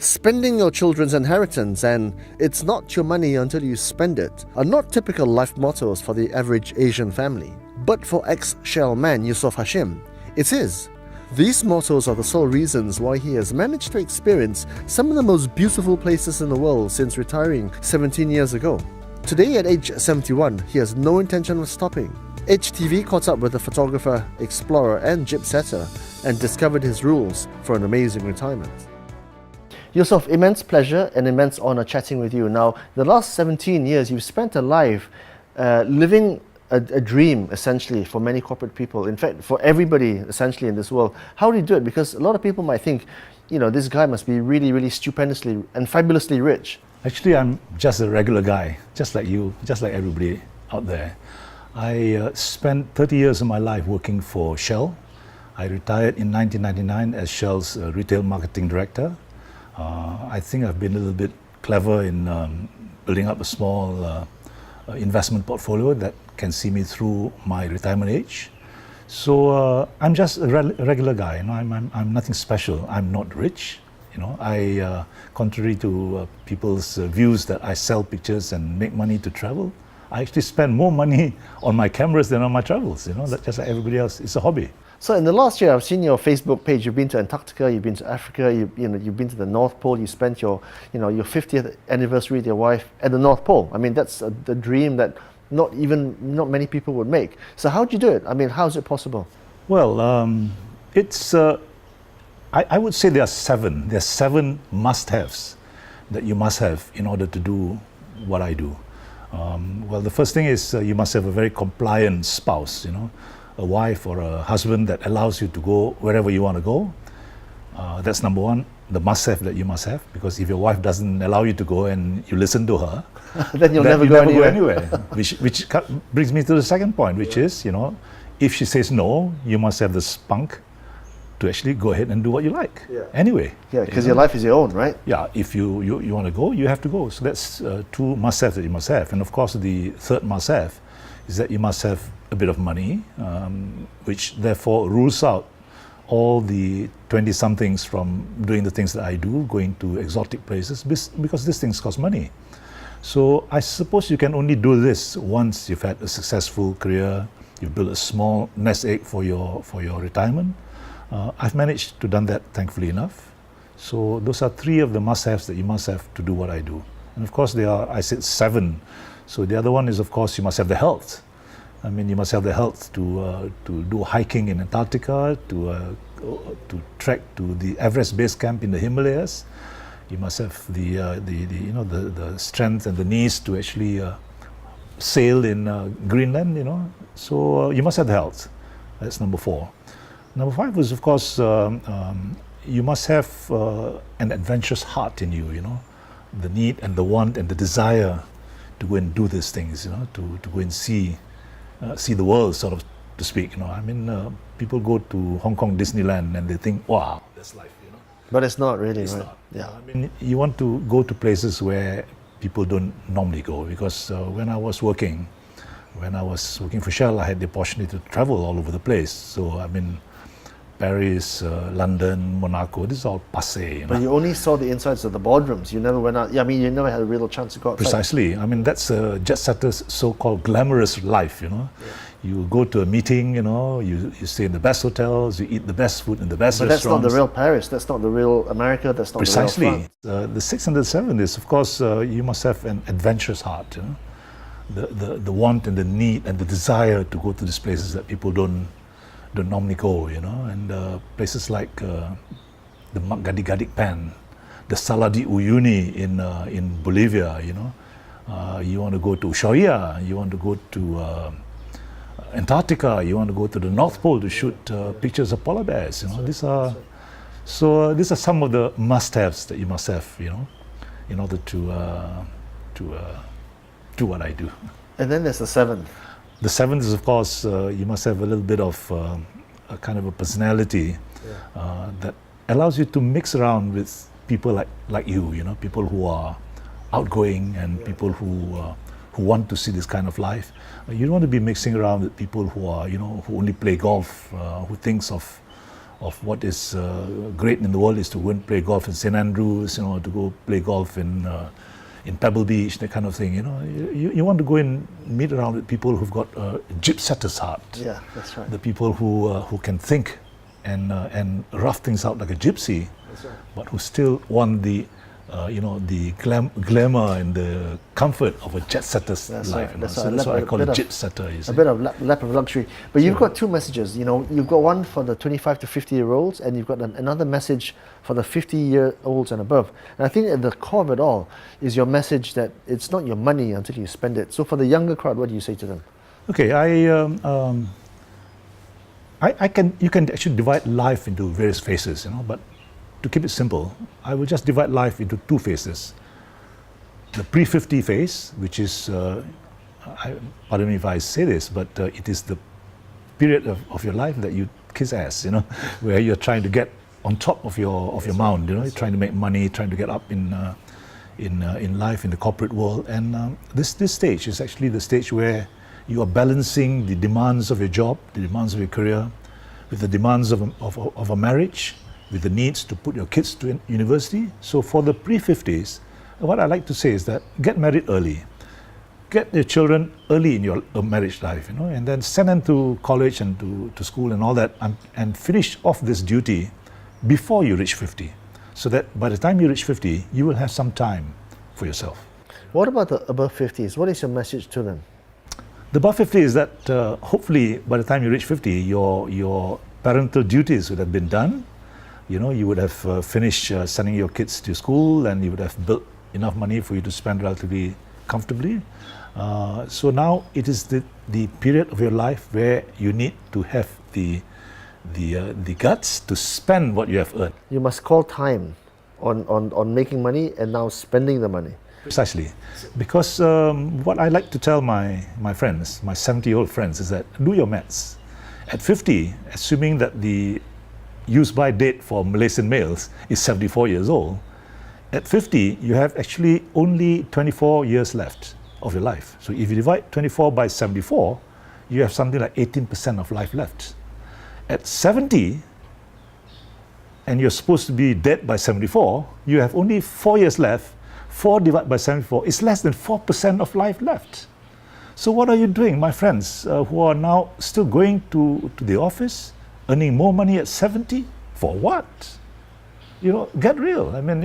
Spending your children's inheritance and "it's not your money until you spend it" are not typical life mottos for the average Asian family. But for ex-Shell man Yusuf Hashim, it is. These mottos are the sole reasons why he has managed to experience some of the most beautiful places in the world since retiring 17 years ago. Today at age 71, he has no intention of stopping. HTV caught up with the photographer, explorer and gypsetter and discovered his rules for an amazing retirement. Yusuf, immense pleasure and immense honor chatting with you. Now, the last 17 years, you've spent a life living a dream, essentially, for many corporate people. In fact, for everybody, essentially, in this world. How do you do it? Because a lot of people might think, you know, this guy must be really, really stupendously and fabulously rich. Actually, I'm just a regular guy, just like you, just like everybody out there. I spent 30 years of my life working for Shell. I retired in 1999 as Shell's retail marketing director. I think I've been a little bit clever in building up a small investment portfolio that can see me through my retirement age. So I'm just a regular guy. You know, I'm nothing special. I'm not rich. You know, I contrary to people's views that I sell pictures and make money to travel, I actually spend more money on my cameras than on my travels. You know, that's just like everybody else. It's a hobby. So in the last year, I've seen your Facebook page. You've been to Antarctica, you've been to Africa, you've been to the North Pole. You spent your 50th anniversary with your wife at the North Pole. I mean, that's the dream that not many people would make. So how do you do it? I mean, how is it possible? Well, it's I would say there are seven. There are seven must-haves that you must have in order to do what I do. Well, the first thing is you must have a very compliant spouse. You know, a wife or a husband that allows you to go wherever you want to go. That's number one, the must-have that you must have, because if your wife doesn't allow you to go and you listen to her, then you'll never go anywhere. which brings me to the second point, which is, you know, if she says no, you must have the spunk to actually go ahead and do what you like. Anyway. Yeah, because your life is your own, right? Yeah, if you want to go, you have to go. So that's two must-haves that you must have. And of course, the third must-have is that you must have a bit of money, which therefore rules out all the 20-somethings from doing the things that I do, going to exotic places, because these things cost money. So I suppose you can only do this once you've had a successful career, you've built a small nest egg for your retirement. I've managed to done that, thankfully enough. So those are three of the must-haves that you must have to do what I do. And of course, there are, I said, seven. So the other one is, of course, you must have the health. I mean, you must have the health to do hiking in Antarctica, to trek to the Everest Base Camp in the Himalayas. You must have the strength and the knees to actually sail in Greenland. You know, so you must have the health. That's number four. Number five is, of course, you must have an adventurous heart in you. You know, the need and the want and the desire to go and do these things. You know, to go and see the world, sort of, to speak. You know, I mean, people go to Hong Kong Disneyland and they think, wow, that's life. You know, but it's not really. It's right? Not. Yeah. I mean, you want to go to places where people don't normally go, because when I was working for Shell, I had the opportunity to travel all over the place. So I mean, Paris, London, Monaco, this is all passé. You know? But you only saw the insides of the boardrooms. You never went out. Yeah, I mean, you never had a real chance to go outside. Precisely. I mean, that's a jet setter's so-called glamorous life. You know, you go to a meeting. You know, you stay in the best hotels. You eat the best food in the best restaurants. But that's not the real Paris. That's not the real America. That's not Precisely. The real France. The sixth and the seventh is, of course, you must have an adventurous heart. You know, the want and the need and the desire to go to these places that people don't normally go, you know, and places like the Gadi Pan, the Sala di Uyuni in Bolivia, you know. You want to go to Ushuaia, you want to go to Antarctica, you want to go to the North Pole to shoot pictures of polar bears, you know. These are some of the must-haves that you must have, you know, in order to do what I do. And then there's the seventh. The seventh is, of course, you must have a little bit of a kind of a personality that allows you to mix around with people like you know, people who are outgoing and people who want to see this kind of life. You don't want to be mixing around with people who are, you know, who only play golf, who thinks of what is great in the world is to go and play golf in St Andrews, to go play golf in Pebble Beach, that kind of thing. You want to go and meet around with people who've got a gypsetter's heart. Yeah, that's right. The people who can think and rough things out like a gypsy, That's right. but who still want the glamour and the comfort of a jet setter's That's life. right. That's So right. that's why I call it of- jet setter. You see. A bit of lap of luxury. But you've got two messages. You've got one for the 25 to 50-year-olds, and you've got another message for the 50-year-olds and above. And I think at the core of it all is your message that it's not your money until you spend it. So for the younger crowd, what do you say to them? Okay, you can actually divide life into various phases, but to keep it simple, I will just divide life into two phases. The pre-50 phase, which is, pardon me if I say this, but it is the period of your life that you kiss ass, where you're trying to get on top of your mound, you're trying to make money, trying to get up in life, in the corporate world. And this stage is actually the stage where you are balancing the demands of your job, the demands of your career, with the demands of a marriage, with the needs to put your kids to university. So for the pre-50s, what I like to say is that get married early. Get your children early in your marriage life, and then send them to college and to school and all that, and finish off this duty before you reach 50. So that by the time you reach 50, you will have some time for yourself. What about the above 50s? What is your message to them? The above 50 is that hopefully by the time you reach 50, your parental duties would have been done. You would have finished sending your kids to school, and you would have built enough money for you to spend relatively comfortably. So now it is the period of your life where you need to have the guts to spend what you have earned. You must call time on making money and now spending the money. Precisely. Because what I like to tell my friends, my 70-year-old friends, is that do your maths. At 50, assuming that the use-by date for Malaysian males is 74 years old, at 50, you have actually only 24 years left of your life. So if you divide 24 by 74, you have something like 18% of life left. At 70, and you're supposed to be dead by 74, you have only 4 years left. 4 divided by 74 is less than 4% of life left. So what are you doing, my friends, who are now still going to the office, earning more money at 70? For what? Get real. I mean,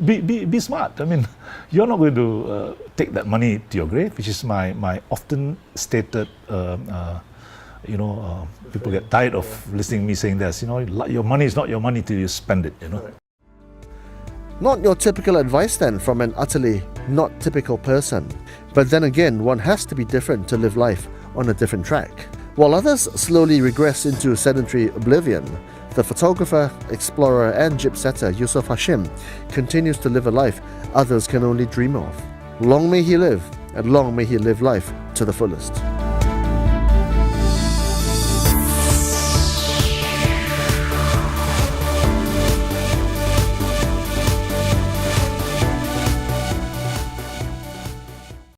be smart. I mean, you're not going to take that money to your grave, which is my often stated, people get tired of listening to me saying this, your money is not your money till you spend it, Not your typical advice then from an utterly not typical person. But then again, one has to be different to live life on a different track. While others slowly regress into sedentary oblivion, the photographer, explorer and gypsetter Yusuf Hashim continues to live a life others can only dream of. Long may he live, and long may he live life to the fullest.